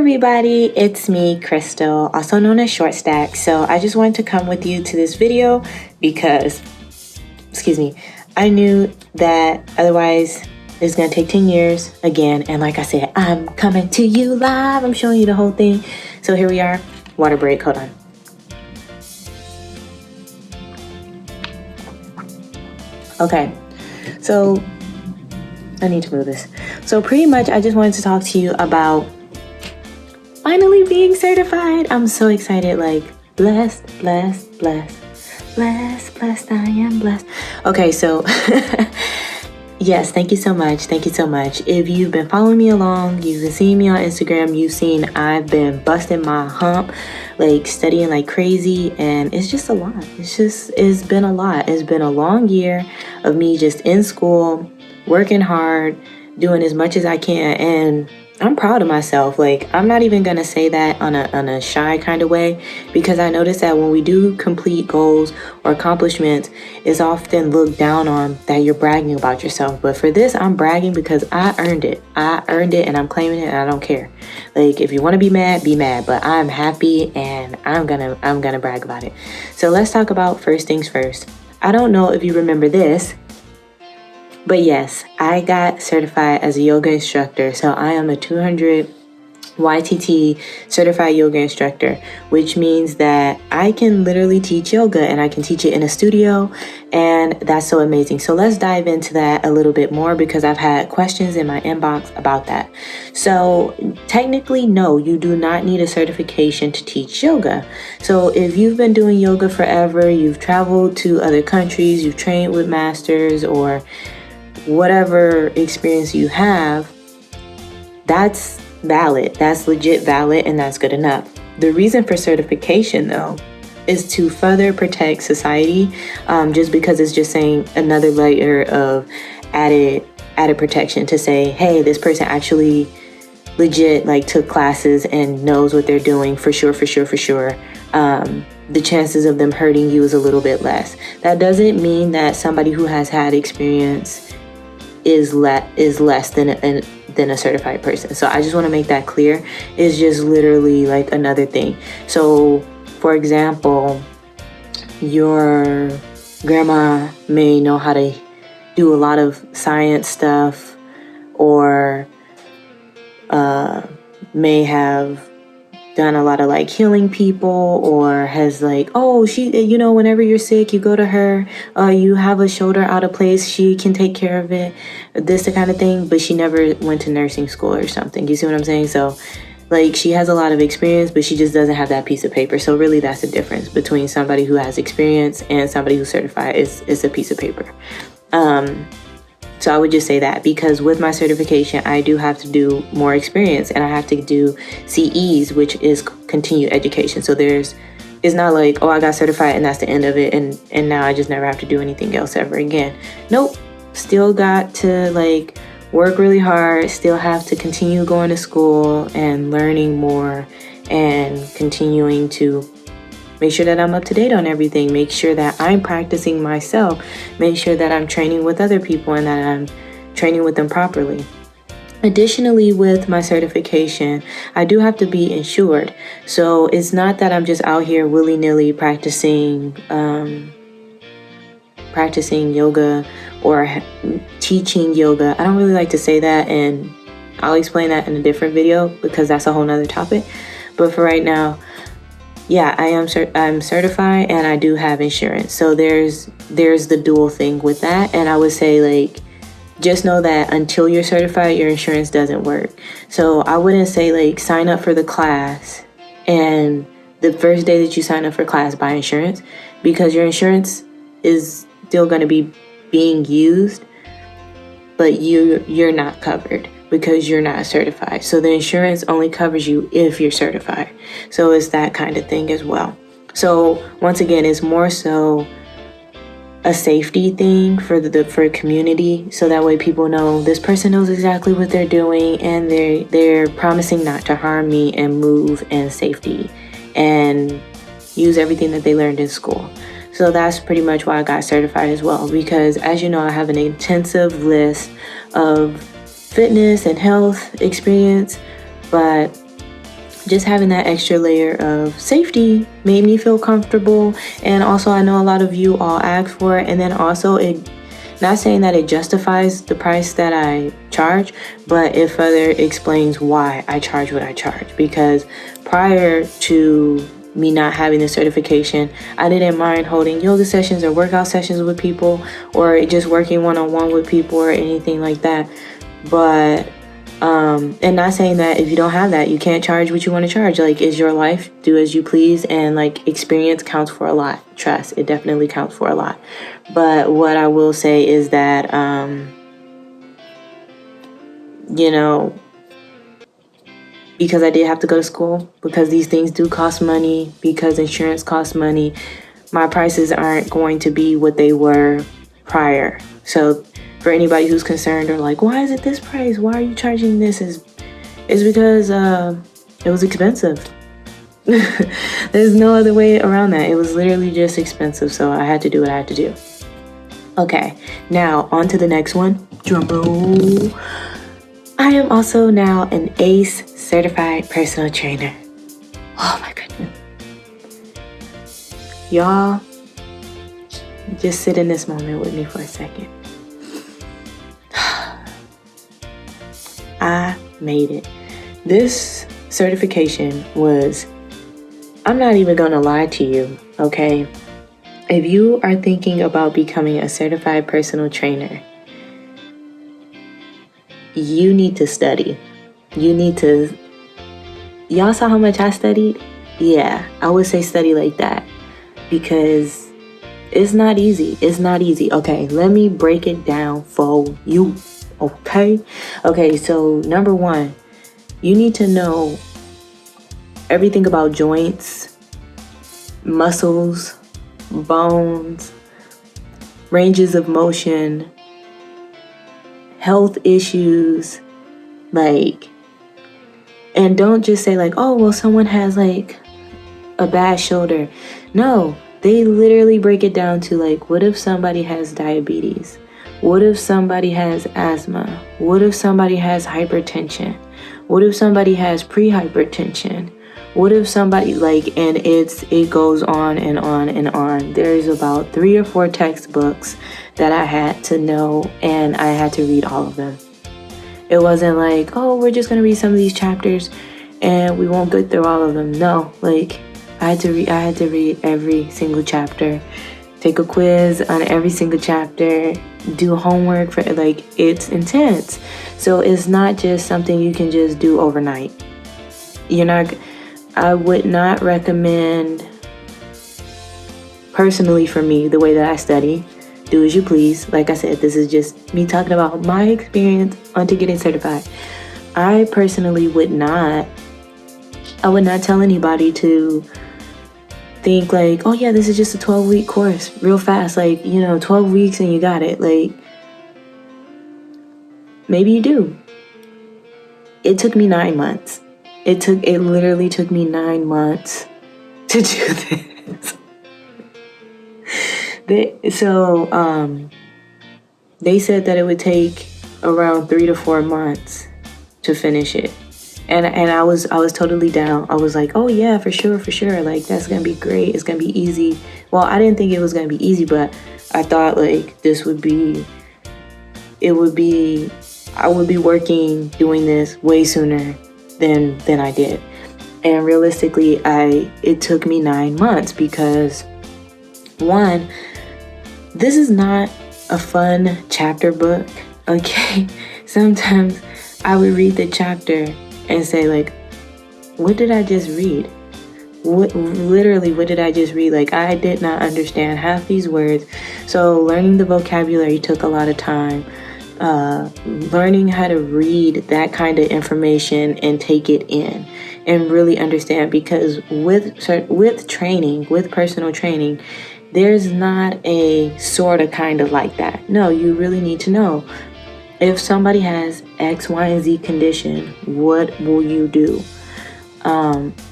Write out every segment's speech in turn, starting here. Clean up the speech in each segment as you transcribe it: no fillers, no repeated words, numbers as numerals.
everybody, it's me, Christal, also known as Short Stack. So I just wanted to come with you to this video because, I knew that otherwise it's gonna take 10 years again. And like I said, I'm coming to you live. I'm showing you the whole thing. So here we are, water break, hold on. Okay, so I need to move this. So pretty much I just wanted to talk to you about finally being certified. I'm so excited, like blessed, I am blessed. Okay, so yes, thank you so much. If you've been following me along, you've been seeing me on Instagram, you've seen I've been busting my hump, like studying like crazy, and it's just a lot. It's been a lot. It's been a long year of me just in school, working hard, doing as much as I can, and I'm proud of myself. Like, I'm not even gonna say that on a shy kind of way, because I notice that when we do complete goals or accomplishments, it's often looked down on that you're bragging about yourself. But for this, I'm bragging because I earned it, and I'm claiming it, and I don't care. Like, if you want to be mad, but I'm happy, and I'm gonna brag about it. So let's talk about first things first. I don't know if you remember this, but yes, I got certified as a yoga instructor. So I am a 200 YTT certified yoga instructor, which means that I can literally teach yoga, and I can teach it in a studio, and that's so amazing. So let's dive into that a little bit more, because I've had questions in my inbox about that. So technically, no, you do not need a certification to teach yoga. So if you've been doing yoga forever, you've traveled to other countries, you've trained with masters, or whatever experience you have, that's valid, that's legit valid, and that's good enough. The reason for certification, though, is to further protect society, just because it's just saying another layer of added protection to say, hey, this person actually legit like took classes and knows what they're doing for sure. The chances of them hurting you is a little bit less. That doesn't mean that somebody who has had experience is less than a certified person. So I just want to make that clear. It's just literally like another thing. So for example, your grandma may know how to do a lot of science stuff, or may have done a lot of like healing people, or has like, oh, she, you know, whenever you're sick, you go to her, you have a shoulder out of place, she can take care of it, this the kind of thing, but she never went to nursing school or something. You see what I'm saying? So like, she has a lot of experience, but she just doesn't have that piece of paper. So really, that's the difference between somebody who has experience and somebody who's certified. Is a piece of paper. So I would just say that, because with my certification, I do have to do more experience, and I have to do CEs, which is continued education. So it's not like, oh, I got certified and that's the end of it, and now I just never have to do anything else ever again. Nope. Still got to like work really hard, still have to continue going to school and learning more, and continuing to make sure that I'm up to date on everything, make sure that I'm practicing myself, make sure that I'm training with other people and that I'm training with them properly. Additionally, with my certification, I do have to be insured. So it's not that I'm just out here willy-nilly practicing yoga or teaching yoga. I don't really like to say that, and I'll explain that in a different video, because that's a whole nother topic. But for right now, yeah, I'm certified, and I do have insurance. So there's the dual thing with that. And I would say, like, just know that until you're certified, your insurance doesn't work. So I wouldn't say like sign up for the class and the first day that you sign up for class, buy insurance, because your insurance is still going to be being used, but you're not covered because you're not certified. So the insurance only covers you if you're certified. So it's that kind of thing as well. So once again, it's more so a safety thing for for community, so that way people know this person knows exactly what they're doing, and they're promising not to harm me, and move in safety and use everything that they learned in school. So that's pretty much why I got certified as well, because as you know, I have an intensive list of fitness and health experience, but just having that extra layer of safety made me feel comfortable. And also, I know a lot of you all ask for it. And then also, it, not saying that it justifies the price that I charge, but it further explains why I charge what I charge. Because prior to me not having the certification, I didn't mind holding yoga sessions or workout sessions with people, or just working one-on-one with people or anything like that. But and not saying that if you don't have that, you can't charge what you want to charge. Like, it's your life, do as you please, and like, experience counts for a lot. Trust, it definitely counts for a lot. But what I will say is that, because I did have to go to school, because these things do cost money, because insurance costs money, my prices aren't going to be what they were prior. So for anybody who's concerned or like, why is it this price? Why are you charging this? Is because it was expensive. There's no other way around that. It was literally just expensive. So I had to do what I had to do. Okay, now on to the next one. Drum roll. I am also now an ACE certified personal trainer. Oh my goodness. Y'all, just sit in this moment with me for a second. I made it. This certification was, I'm not even gonna lie to you, okay? If you are thinking about becoming a certified personal trainer, you need to study. Y'all saw how much I studied? Yeah, I would say study like that, because it's not easy. It's not easy. Okay, let me break it down for you. Okay, so number one, you need to know everything about joints, muscles, bones, ranges of motion, health issues, like, and don't just say like, oh, well, someone has like a bad shoulder. No, they literally break it down to like, what if somebody has diabetes? What if somebody has asthma? What if somebody has hypertension? What if somebody has pre-hypertension? What if somebody and it goes on and on and on. There's about 3 or 4 textbooks that I had to know, and I had to read all of them. It wasn't like, oh, we're just gonna read some of these chapters and we won't get through all of them. No, like, I had to read every single chapter, take a quiz on every single chapter, do homework for it's intense. So it's not just something you can just do overnight. I would not recommend, personally for me, the way that I study. Do as you please. Like I said, this is just me talking about my experience onto getting certified. I personally would not tell anybody to think like, oh yeah, this is just a 12-week course, real fast, 12 weeks and you got it. Like, maybe you do. It took me 9 months. It literally took me 9 months to do this. They said that it would take around 3 to 4 months to finish it. And I was totally down. I was like, oh yeah, for sure. Like, that's gonna be great. It's gonna be easy. Well, I didn't think it was gonna be easy, but I thought I would be working, doing this way sooner than I did. And realistically, it took me 9 months because, one, this is not a fun chapter book, okay? Sometimes I would read the chapter and say like, what did I just read? What did I just read? Like, I did not understand half these words. So learning the vocabulary took a lot of time. Learning how to read that kind of information and take it in and really understand, because with training, with personal training, there's not a sort of kind of like that. No, you really need to know. If somebody has X, Y, and Z condition, what will you do?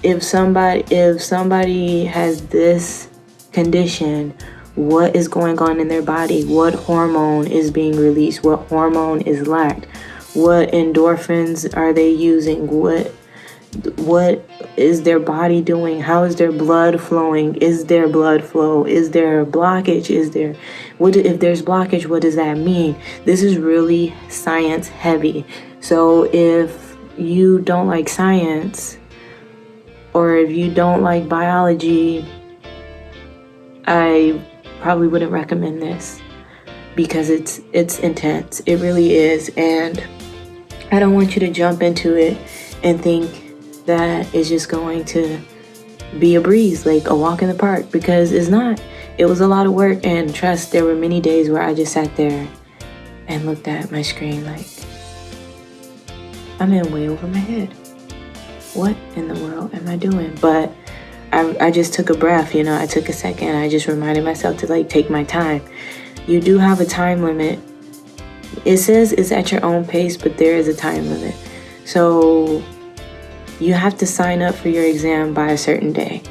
If somebody has this condition, what is going on in their body? What hormone is being released? What hormone is lacked? What endorphins are they using? What What is their body doing? How is their blood flowing? Is there blood flow? Is there blockage? If there's blockage, what does that mean? This is really science heavy. So if you don't like science, or if you don't like biology, I probably wouldn't recommend this, because it's intense. It really is. And I don't want you to jump into it and think that it's just going to be a breeze, like a walk in the park, because it's not. It was a lot of work, and trust, there were many days where I just sat there and looked at my screen like, I'm in way over my head. What in the world am I doing? But I just took a breath, I took a second. I just reminded myself to like take my time. You do have a time limit. It says it's at your own pace, but there is a time limit. So you have to sign up for your exam by a certain day.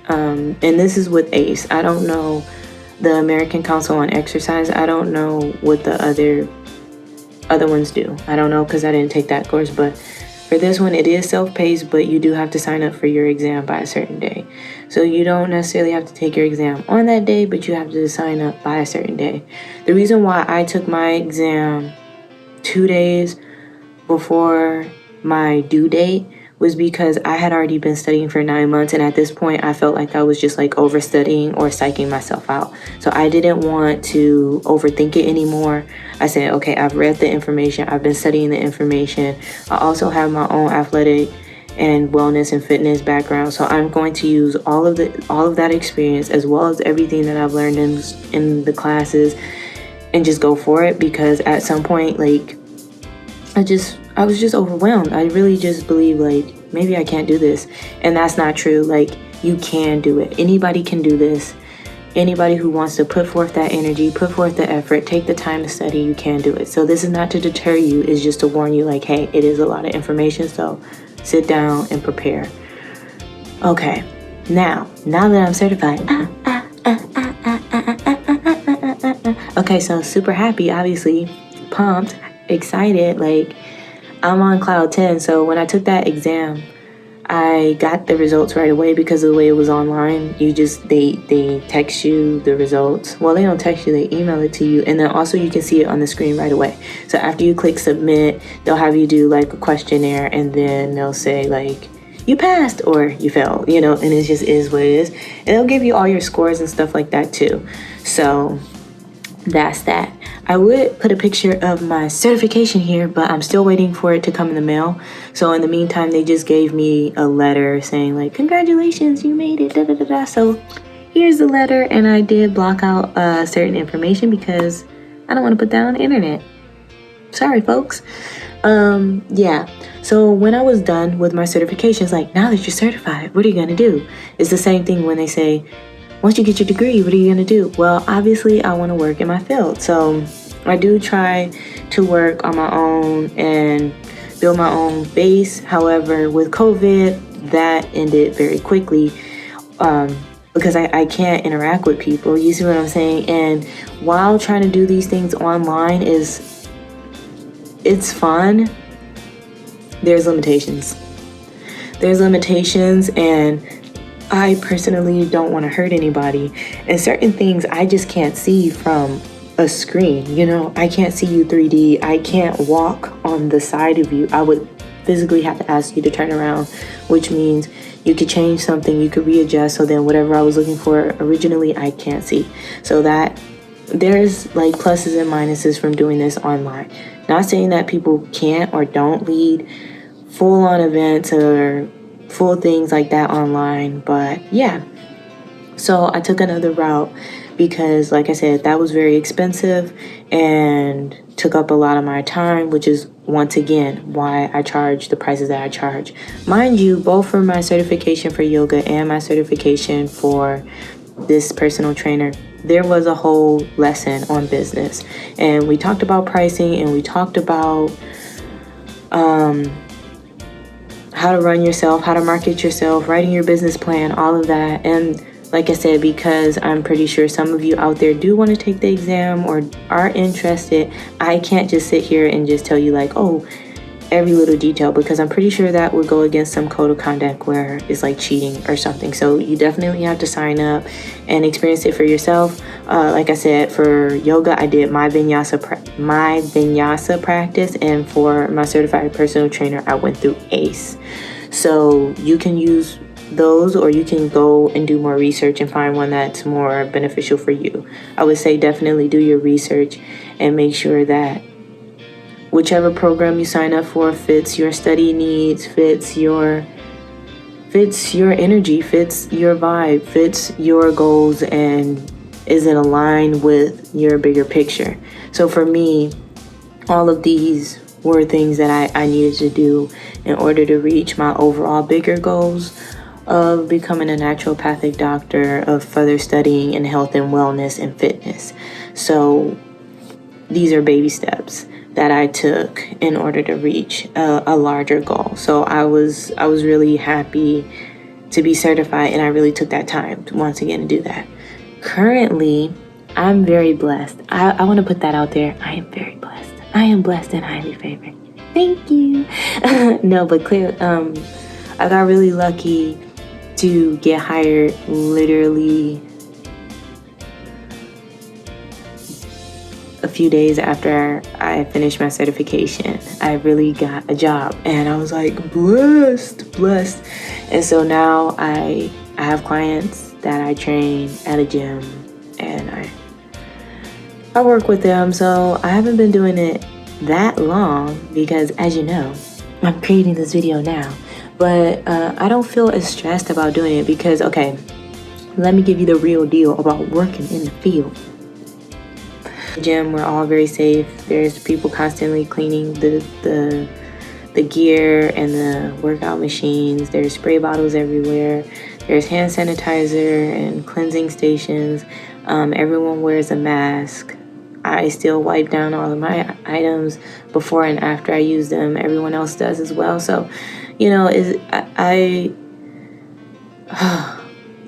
And this is with ACE. I don't know the American Council on Exercise. I don't know what the other ones do. I don't know, because I didn't take that course. But for this one, it is self-paced, but you do have to sign up for your exam by a certain day. So you don't necessarily have to take your exam on that day, but you have to sign up by a certain day. The reason why I took my exam 2 days before my due date was because I had already been studying for 9 months, and at this point I felt like I was just like overstudying or psyching myself out. So I didn't want to overthink it anymore. I said, okay, I've read the information, I've been studying the information. I also have my own athletic and wellness and fitness background, so I'm going to use all of that experience, as well as everything that I've learned in the classes, and just go for it. Because at some point, like, I was just overwhelmed. I really just believe like, maybe I can't do this. And that's not true. Like, you can do it. Anybody can do this. Anybody who wants to put forth that energy, put forth the effort, take the time to study, you can do it. So this is not to deter you. It's just to warn you, like, hey, it is a lot of information. So sit down and prepare. Okay. Now that I'm certified. Okay, so super happy, obviously. Pumped, excited, like, I'm on cloud 10. So when I took that exam, I got the results right away, because of the way it was online. They text you the results. Well, they don't text you, they email it to you. And then also you can see it on the screen right away. So after you click submit, they'll have you do like a questionnaire, and then they'll say like, you passed or you failed, and it just is what it is. And they'll give you all your scores and stuff like that too. So that's that. I would put a picture of my certification here, but I'm still waiting for it to come in the mail. So in the meantime, they just gave me a letter saying like, congratulations, you made it, da da da da. So here's the letter, and I did block out certain information because I don't want to put that on the internet. Sorry, folks. Yeah. So when I was done with my certification, it's like, now that you're certified, what are you gonna do? It's the same thing when they say, once you get your degree, what are you going to do? Well, obviously, I want to work in my field. So I do try to work on my own and build my own base. However, with COVID, that ended very quickly because I can't interact with people. You see what I'm saying? And while trying to do these things online it's fun, there's limitations. And I personally don't want to hurt anybody, and certain things I just can't see from a screen. I can't see you 3D. I can't walk on the side of you. I would physically have to ask you to turn around, which means you could change something, you could readjust, so then whatever I was looking for originally, I can't see. So that there's like pluses and minuses from doing this online. Not saying that people can't or don't lead full-on events or full things like that online, but yeah. So I took another route because, like I said, that was very expensive and took up a lot of my time, which is once again why I charge the prices that I charge. Mind you, both for my certification for yoga and my certification for this personal trainer, there was a whole lesson on business, and we talked about pricing, and we talked about how to run yourself, how to market yourself, writing your business plan, all of that. And like I said, because I'm pretty sure some of you out there do want to take the exam or are interested, I can't just sit here and just tell you like, oh, every little detail, because I'm pretty sure that would go against some code of conduct where it's like cheating or something. So you definitely have to sign up and experience it for yourself. Like I said, for yoga, I did my vinyasa practice, and for my certified personal trainer, I went through ACE. So you can use those, or you can go and do more research and find one that's more beneficial for you. I would say definitely do your research and make sure that whichever program you sign up for fits your study needs, fits your energy, fits your vibe, fits your goals, and is in line with your bigger picture. So for me, all of these were things that I needed to do in order to reach my overall bigger goals of becoming a naturopathic doctor, of further studying in health and wellness and fitness. So these are baby steps that I took in order to reach a larger goal. So I was really happy to be certified, and I really took that time once again to do that. Currently, I'm very blessed. I want to put that out there. I am very blessed. I am blessed and highly favored. Thank you. No, but clear. I got really lucky to get hired literally a few days after I finished my certification. I really got a job, and I was like blessed. And so now I have clients that I train at a gym, and I work with them. So I haven't been doing it that long because, as you know, I'm creating this video now. But I don't feel as stressed about doing it because, okay, let me give you the real deal about working in the field. The gym, we're all very safe. There's people constantly cleaning the gear and the workout machines. There's spray bottles everywhere. There's hand sanitizer and cleansing stations. Everyone wears a mask. I still wipe down all of my items before and after I use them. Everyone else does as well. So, you know,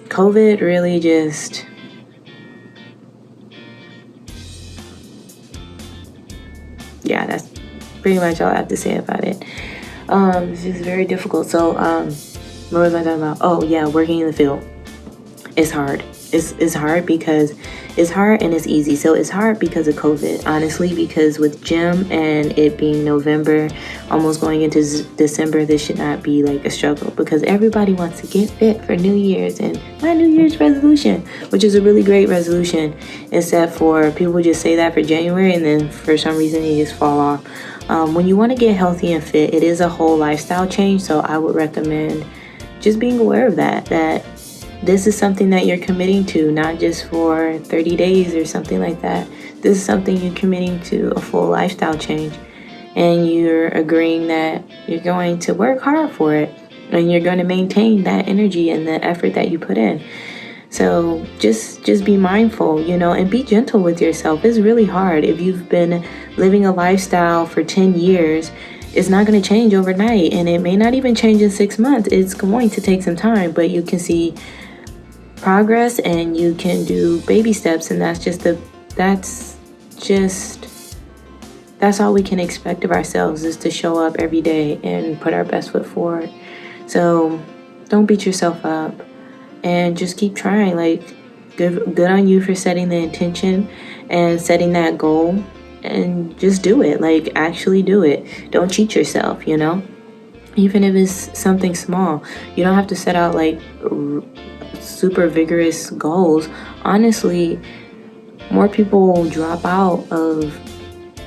COVID really just... yeah, that's pretty much all I have to say about it. It's just very difficult. So, what was I talking about? Oh, yeah, working in the field. It's hard. It's hard because it's hard and it's easy. So it's hard because of COVID, honestly, because with gym and it being November, almost going into December, this should not be like a struggle because everybody wants to get fit for New Year's and my New Year's resolution, which is a really great resolution, except for people just say that for January and then for some reason they just fall off. When you want to get healthy and fit, it is a whole lifestyle change. So I would recommend just being aware of that this is something that you're committing to, not just for 30 days or something like that. This is something you're committing to, a full lifestyle change. And you're agreeing that you're going to work hard for it. And you're going to maintain that energy and the effort that you put in. So just be mindful, and be gentle with yourself. It's really hard. If you've been living a lifestyle for 10 years, it's not going to change overnight. And it may not even change in 6 months. It's going to take some time, but you can see progress and you can do baby steps, and that's all we can expect of ourselves, is to show up every day and put our best foot forward. So don't beat yourself up and just keep trying. Like, good on you for setting the intention and setting that goal, and just do it. Like, actually do it. Don't cheat yourself, even if it's something small. You don't have to set out like super vigorous goals. Honestly, more people drop out of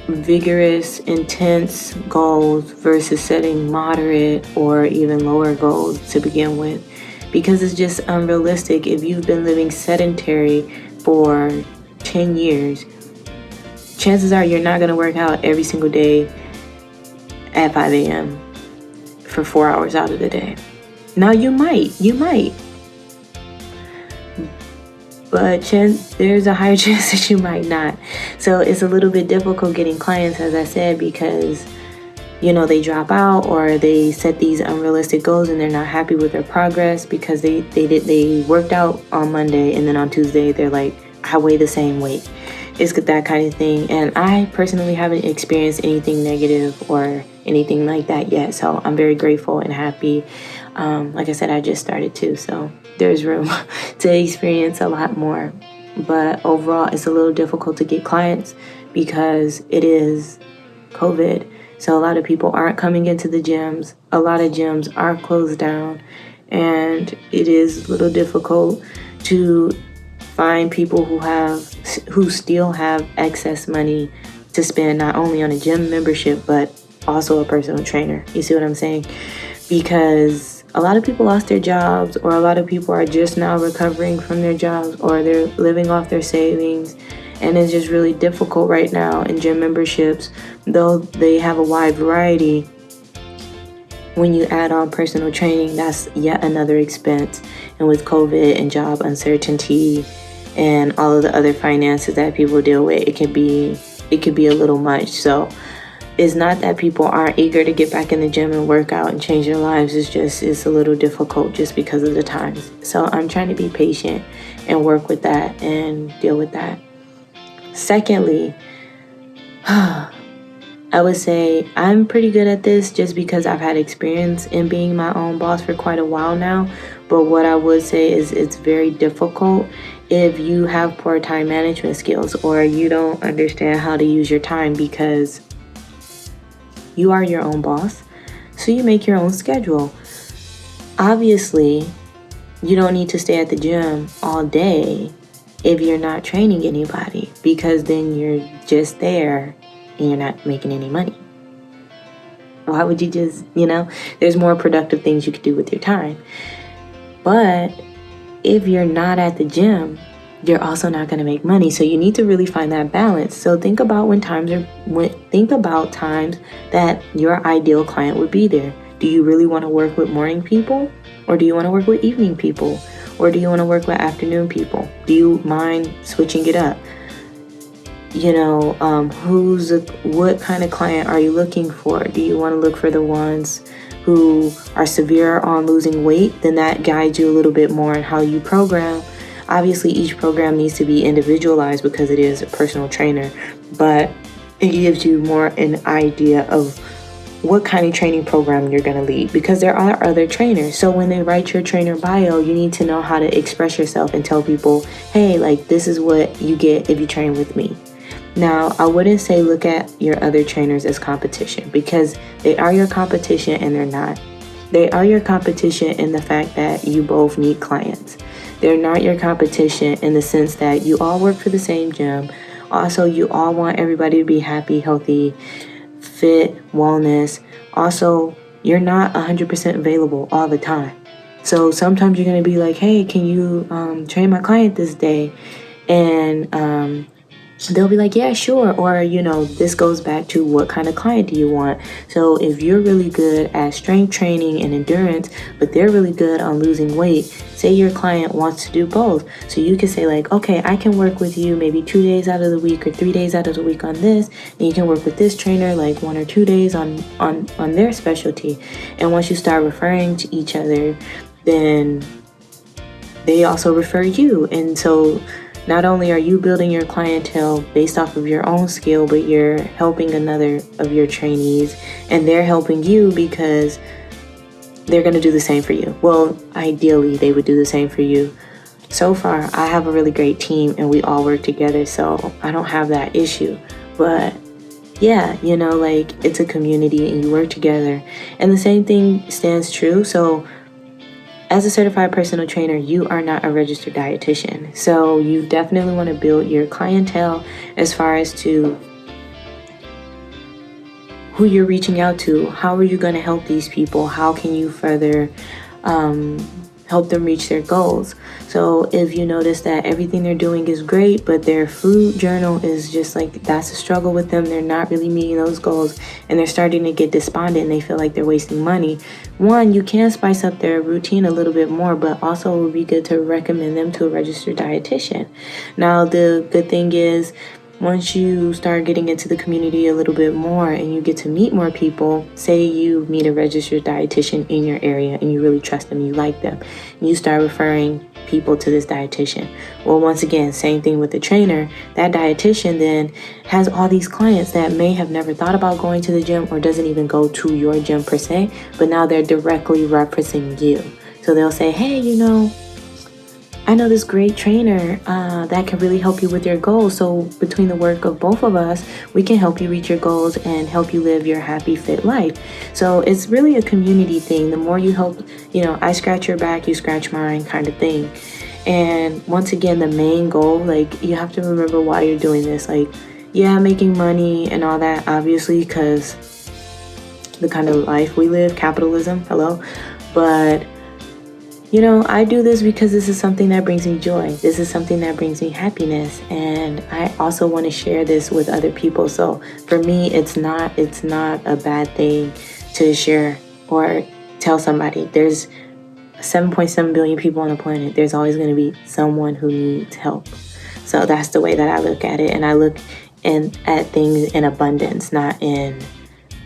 vigorous, intense goals versus setting moderate or even lower goals to begin with, because it's just unrealistic. If you've been living sedentary for 10 years, chances are you're not going to work out every single day at 5 a.m. for 4 hours out of the day. Now you might, but there's a higher chance that you might not. So it's a little bit difficult getting clients, as I said, because they drop out or they set these unrealistic goals and they're not happy with their progress because they worked out on Monday and then on Tuesday they're like, I weigh the same weight. It's that kind of thing. And I personally haven't experienced anything negative or anything like that yet. So I'm very grateful and happy. Like I said, I just started too, so there's room to experience a lot more. But overall, it's a little difficult to get clients because it is COVID. So a lot of people aren't coming into the gyms. A lot of gyms are closed down, and it is a little difficult to find people who still have excess money to spend not only on a gym membership but also a personal trainer. You see what I'm saying? Because a lot of people lost their jobs, or a lot of people are just now recovering from their jobs, or they're living off their savings, and it's just really difficult right now. In gym memberships, though they have a wide variety, when you add on personal training, that's yet another expense. And with COVID and job uncertainty and all of the other finances that people deal with, it could be a little much. So it's not that people aren't eager to get back in the gym and work out and change their lives. It's a little difficult just because of the times. So I'm trying to be patient and work with that and deal with that. Secondly, I would say I'm pretty good at this just because I've had experience in being my own boss for quite a while now. But what I would say is it's very difficult if you have poor time management skills, or you don't understand how to use your time, because you are your own boss. So you make your own schedule. Obviously, you don't need to stay at the gym all day if you're not training anybody, because then you're just there and you're not making any money. Why would you just, there's more productive things you could do with your time. But if you're not at the gym, you're also not going to make money. So you need to really find that balance. So think about times that your ideal client would be there. Do you really want to work with morning people, or do you want to work with evening people, or do you want to work with afternoon people? Do you mind switching it up? What kind of client are you looking for? Do you want to look for the ones who are severe on losing weight? Then that guides you a little bit more in how you program. Obviously, each program needs to be individualized because it is a personal trainer, but it gives you more an idea of what kind of training program you're going to lead, because there are other trainers. So when they write your trainer bio, you need to know how to express yourself and tell people, hey, this is what you get if you train with me. Now, I wouldn't say look at your other trainers as competition, because they are your competition and they're not. They are your competition in the fact that you both need clients. They're not your competition in the sense that you all work for the same gym. Also, you all want everybody to be happy, healthy, fit, wellness. Also, you're not 100% available all the time. So sometimes you're going to be like, hey, can you train my client this day? And they'll be like, yeah, sure. Or, this goes back to what kind of client do you want? So if you're really good at strength training and endurance, but they're really good on losing weight, say your client wants to do both. So you can say okay, I can work with you maybe 2 days out of the week or 3 days out of the week on this. And you can work with this trainer 1 or 2 days on their specialty. And once you start referring to each other, then they also refer you. And so not only are you building your clientele based off of your own skill, but you're helping another of your trainees, and they're helping you because they're going to do the same for you. Well, ideally, they would do the same for you. So far, I have a really great team and we all work together, so I don't have that issue. But yeah, it's a community and you work together. And the same thing stands true. So as a certified personal trainer, you are not a registered dietitian. So you definitely want to build your clientele as far as to who you're reaching out to. How are you going to help these people? How can you further help them reach their goals? So if you notice that everything they're doing is great, but their food journal is just that's a struggle with them, they're not really meeting those goals, and they're starting to get despondent and they feel like they're wasting money. One, you can spice up their routine a little bit more, but also it would be good to recommend them to a registered dietitian. Now, the good thing is once you start getting into the community a little bit more and you get to meet more people, say you meet a registered dietitian in your area and you really trust them, you like them, and you start referring people to this dietitian. Well, once again, same thing with the trainer. That dietitian then has all these clients that may have never thought about going to the gym or doesn't even go to your gym per se, but now they're directly referencing you. So they'll say, hey, I know this great trainer that can really help you with your goals. So between the work of both of us, we can help you reach your goals and help you live your happy, fit life. So it's really a community thing. The more you help, I scratch your back, you scratch mine kind of thing. And once again, the main goal, you have to remember why you're doing this. Making money and all that, obviously, because the kind of life we live, capitalism, hello. But I do this because this is something that brings me joy. This is something that brings me happiness. And I also want to share this with other people. So for me, it's not a bad thing to share or tell somebody. There's 7.7 billion people on the planet. There's always going to be someone who needs help. So that's the way that I look at it. And I look at things in abundance, not in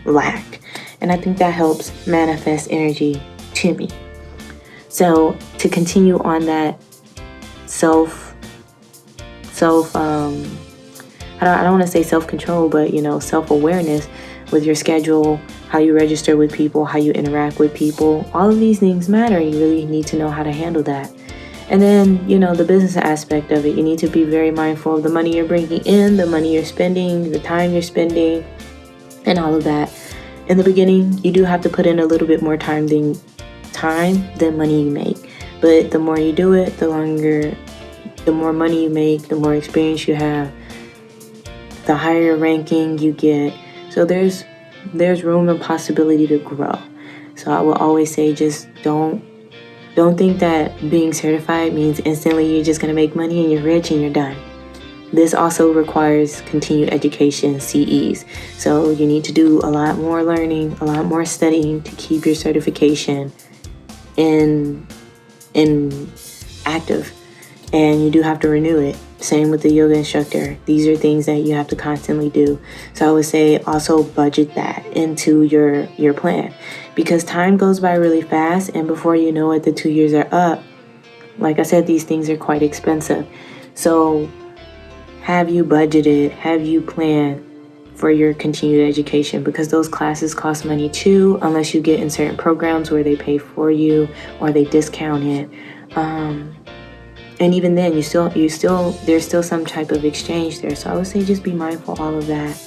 lack. And I think that helps manifest energy to me. So to continue on that I don't want to say self-control, but self-awareness with your schedule, how you register with people, how you interact with people, all of these things matter. You really need to know how to handle that. And then, the business aspect of it, you need to be very mindful of the money you're bringing in, the money you're spending, the time you're spending, and all of that. In the beginning, you do have to put in a little bit more time than money you make. But the more you do it, the more money you make, the more experience you have, the higher ranking you get. So there's room and possibility to grow. So I will always say, just don't think that being certified means instantly you're just going to make money and you're rich and you're done. This also requires continued education, CEs. So you need to do a lot more learning, a lot more studying to keep your certification in active, and you do have to renew it. Same with the yoga instructor. These are things that you have to constantly do. So I would say also budget that into your plan, because time goes by really fast, and before you know it, the 2 years are up. Like I said, these things are quite expensive. So have you budgeted? Have you planned for your continued education? Because those classes cost money too, unless you get in certain programs where they pay for you or they discount it. And even then, there's still some type of exchange there. So I would say just be mindful of all of that.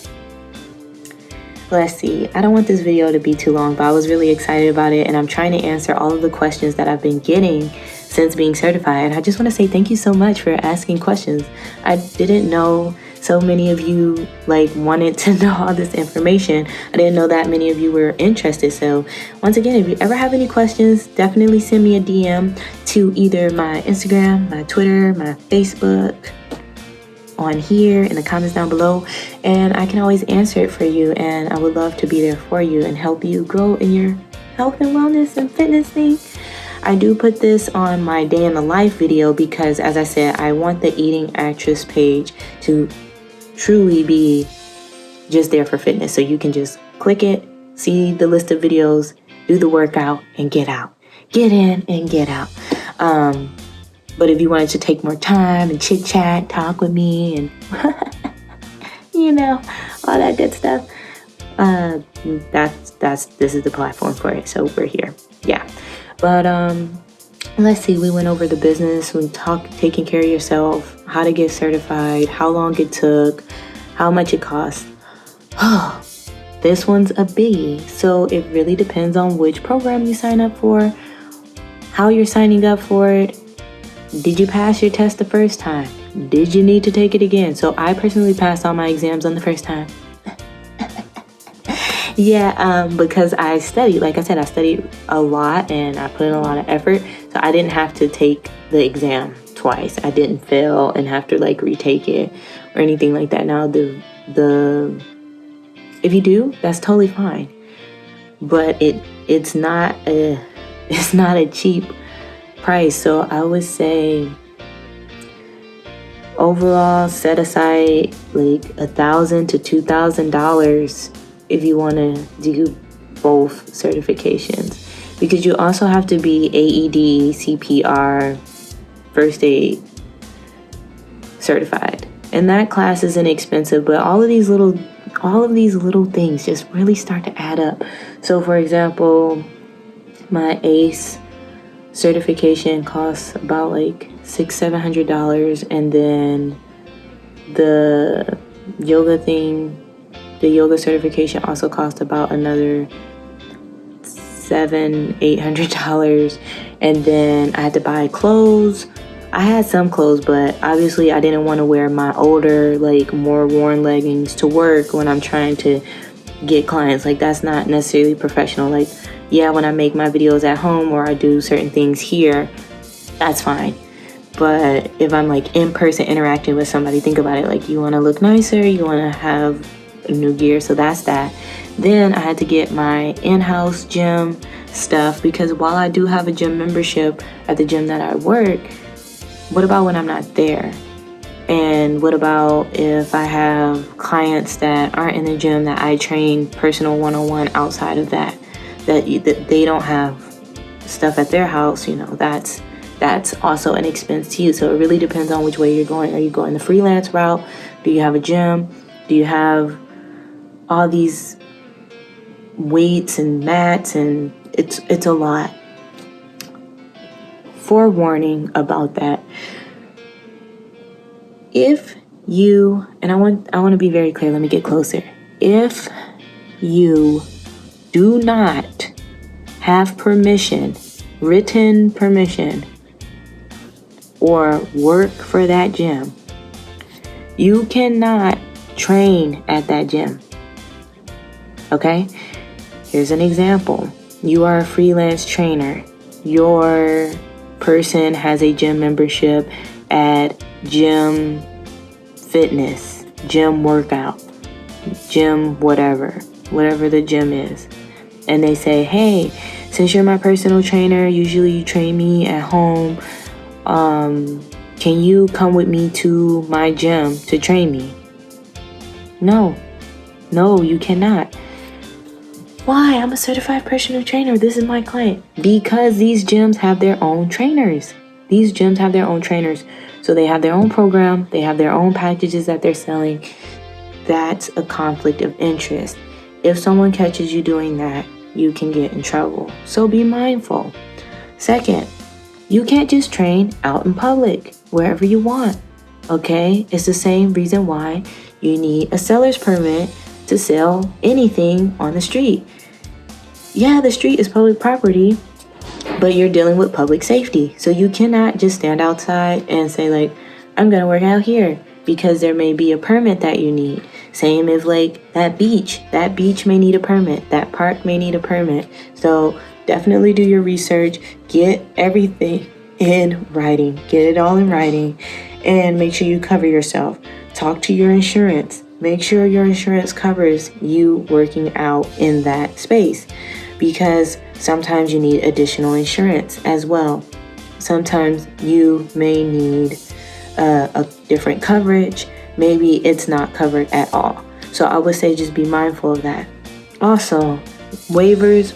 Let's see. I don't want this video to be too long, but I was really excited about it, and I'm trying to answer all of the questions that I've been getting since being certified. I just want to say thank you so much for asking questions. I didn't know so many of you wanted to know all this information. I didn't know that many of you were interested. So once again, if you ever have any questions, definitely send me a DM to either my Instagram, my Twitter, my Facebook, on here in the comments down below, and I can always answer it for you. And I would love to be there for you and help you grow in your health and wellness and fitness thing. I do put this on my day in the life video because, as I said, I want the Eating Actress page to truly be just there for fitness. So you can just click it, see the list of videos, do the workout, and get out. Get in and get out. But if you wanted to take more time and chit chat, talk with me, and all that good stuff, this is the platform for it. So we're here. Yeah. But let's see, we went over the business, we talked taking care of yourself, how to get certified, how long it took, how much it cost. This one's a biggie. So it really depends on which program you sign up for, how you're signing up for it. Did you pass your test the first time? Did you need to take it again? So I personally passed all my exams on the first time. Because I studied. Like I said, I studied a lot and I put in a lot of effort. So I didn't have to take the exam twice. I didn't fail and have to retake it or anything like that. Now if you do, that's totally fine. But it's not a cheap price. So I would say overall, set aside like $1,000 to $2,000 if you want to do both certifications, because you also have to be AED, CPR, first aid certified, and that class isn't expensive. But all of these little things just really start to add up. So for example, my ACE certification costs about like $600-$700, and then the yoga certification also costs about another $700-$800. And then I had to buy clothes. I had some clothes, but obviously I didn't want to wear my older, like more worn leggings to work when I'm trying to get clients. Like, that's not necessarily professional. Like, yeah, when I make my videos at home or I do certain things here, that's fine. But if I'm like in person interacting with somebody, think about it. Like, you want to look nicer, you want to have new gear. So that's that. Then I had to get my in-house gym stuff, because while I do have a gym membership at the gym that I work, what about when I'm not there? And what about if I have clients that aren't in the gym that I train personal one-on-one outside of that they don't have stuff at their house? You know, that's also an expense to you. So it really depends on which way you're going. Are you going the freelance route? Do you have a gym? Do you have all these weights and mats? And it's a lot. Forewarning about that. If you, and I want to be very clear, let me get closer. If you do not have permission, written permission, or work for that gym, you cannot train at that gym. Okay? Here's an example. You are a freelance trainer. Your person has a gym membership at Gym Fitness, Gym Workout, Gym whatever the gym is. And they say, hey, since you're my personal trainer, usually you train me at home, can you come with me to my gym to train me? No, you cannot. Why? I'm a certified personal trainer. This is my client. Because these gyms have their own trainers. So they have their own program. They have their own packages that they're selling. That's a conflict of interest. If someone catches you doing that, you can get in trouble. So be mindful. Second, you can't just train out in public, wherever you want. Okay? It's the same reason why you need a seller's permit to sell anything on the street. Yeah, the street is public property, but you're dealing with public safety. So you cannot just stand outside and say, like, I'm going to work out here, because there may be a permit that you need. Same if like that beach may need a permit. That park may need a permit. So definitely do your research. Get everything in writing. Get it all in writing. And make sure you cover yourself. Talk to your insurance. Make sure your insurance covers you working out in that space, because sometimes you need additional insurance as well. Sometimes you may need a different coverage. Maybe it's not covered at all. So I would say just be mindful of that. Also, waivers,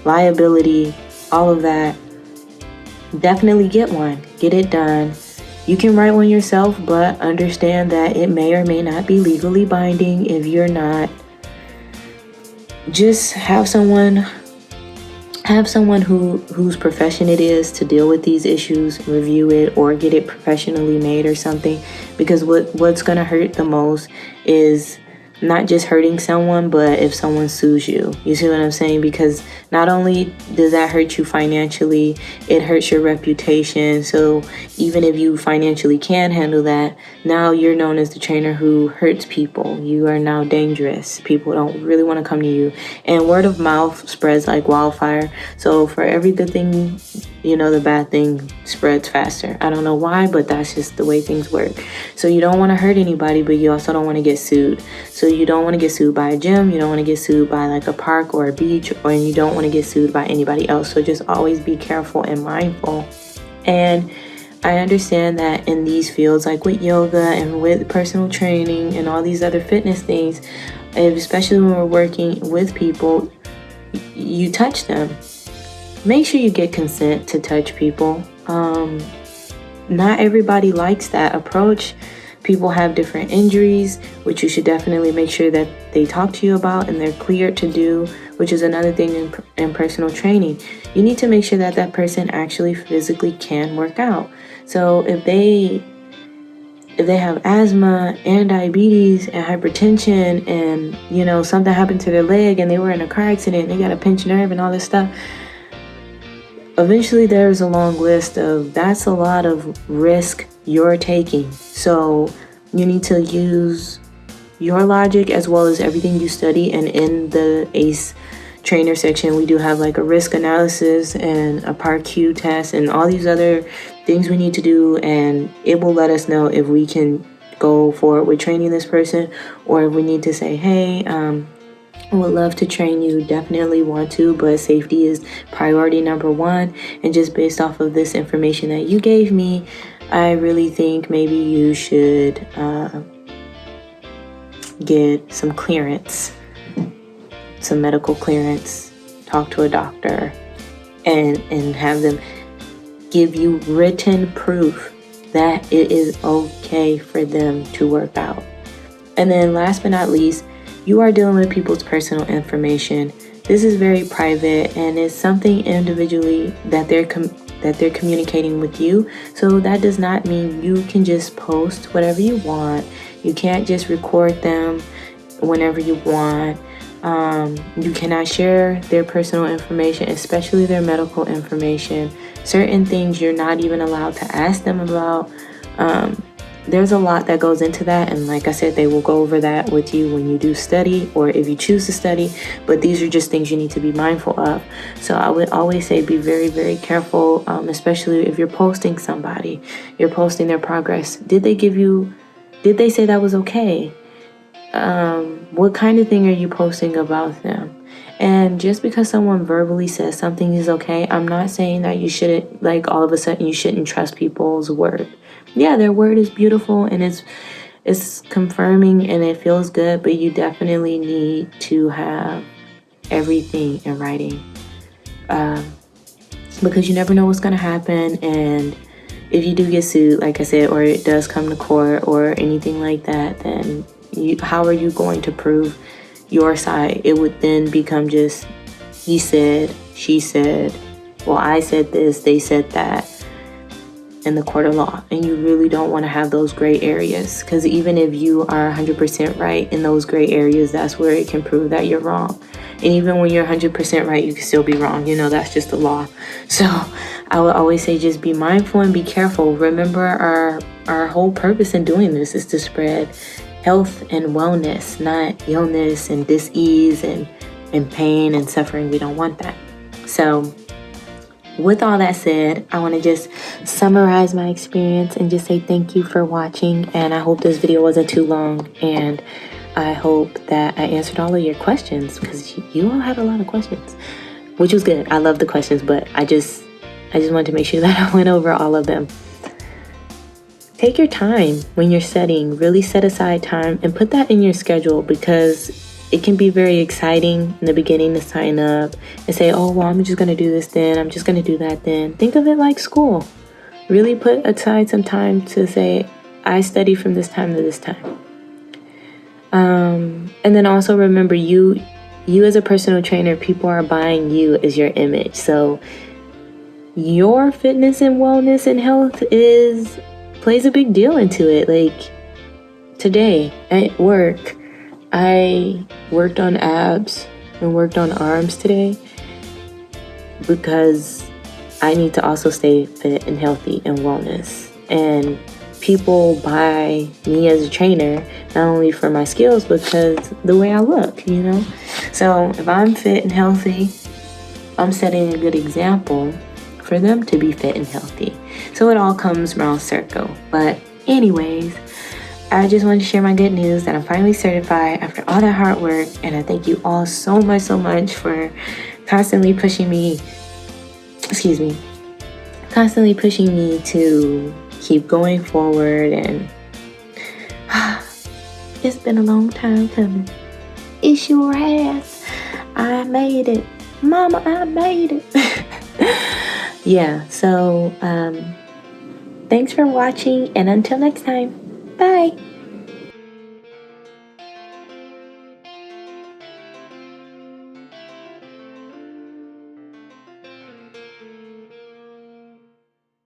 liability, all of that. Definitely get one. Get it done. You can write one yourself, but understand that it may or may not be legally binding if you're not. Just have someone whose profession it is to deal with these issues, review it, or get it professionally made or something. Because what's going to hurt the most is not just hurting someone, but if someone sues you. You see what I'm saying? Because not only does that hurt you financially, it hurts your reputation. So even if you financially can handle that, now you're known as the trainer who hurts people. You are now dangerous. People don't really want to come to you. And word of mouth spreads like wildfire. So for every good thing, the bad thing spreads faster. I don't know why, but that's just the way things work. So you don't want to hurt anybody, but you also don't want to get sued. So you don't want to get sued by a gym. You don't want to get sued by like a park or a beach, and you don't want to get sued by anybody else. So just always be careful and mindful. And I understand that in these fields, like with yoga and with personal training and all these other fitness things, especially when we're working with people, you touch them. Make sure you get consent to touch people. Not everybody likes that approach. People have different injuries, which you should definitely make sure that they talk to you about and they're cleared to do, which is another thing in personal training. You need to make sure that that person actually physically can work out. So if they have asthma and diabetes and hypertension and, something happened to their leg and they were in a car accident and they got a pinched nerve and all this stuff, eventually there's a long list of that's a lot of risk you're taking. So you need to use your logic as well as everything you study. And in the ACE trainer section, we do have like a risk analysis and a PAR-Q test and all these other things we need to do. And it will let us know if we can go forward with training this person or if we need to say, hey, I would love to train you, definitely want to, but safety is priority number one. And just based off of this information that you gave me, I really think maybe you should get some clearance, some medical clearance, talk to a doctor, and have them give you written proof that it is okay for them to work out. And then last but not least, you are dealing with people's personal information. This is very private and it's something individually that they're communicating with you. So that does not mean you can just post whatever you want. You can't just record them whenever you want. You cannot share their personal information, especially their medical information. Certain things you're not even allowed to ask them about. There's a lot that goes into that, and like I said, they will go over that with you when you do study or if you choose to study, but these are just things you need to be mindful of. So I would always say be very, very careful, especially if you're posting somebody, you're posting their progress. Did they say that was okay? What kind of thing are you posting about them? And just because someone verbally says something is okay, I'm not saying that you shouldn't, like all of a sudden you shouldn't trust people's word. Yeah, their word is beautiful and it's confirming and it feels good, but you definitely need to have everything in writing. Because you never know what's going to happen, and if you do get sued, like I said, or it does come to court or anything like that, then how are you going to prove your side? It would then become just he said, she said, well, I said this, they said that in the court of law. And you really don't want to have those gray areas, because even if you are 100% right in those gray areas, that's where it can prove that you're wrong. And even when you're 100% right, you can still be wrong. That's just the law. So I would always say just be mindful and be careful. Remember, our whole purpose in doing this is to spread health and wellness, not illness and dis-ease and pain and suffering. We don't want that. So with all that said, I want to just summarize my experience and just say thank you for watching. And I hope this video wasn't too long. And I hope that I answered all of your questions, because you all had a lot of questions, which was good. I love the questions, but I just wanted to make sure that I went over all of them. Take your time when you're studying. Really set aside time and put that in your schedule, because it can be very exciting in the beginning to sign up and say, oh, well, I'm just going to do this then. I'm just going to do that then. Think of it like school. Really put aside some time to say, I study from this time to this time. And then also remember, you as a personal trainer, people are buying you as your image. So your fitness and wellness and health plays a big deal into it. Like today at work, I worked on abs and worked on arms today because I need to also stay fit and healthy and wellness. And people buy me as a trainer, not only for my skills, because the way I look, So if I'm fit and healthy, I'm setting a good example for them to be fit and healthy. So it all comes round circle. But anyways, I just wanted to share my good news that I'm finally certified after all that hard work. And I thank you all so much for constantly pushing me, constantly pushing me to keep going forward, and it's been a long time coming. It sure has. I made it. Mama, I made it. Yeah, so thanks for watching, and until next time, bye.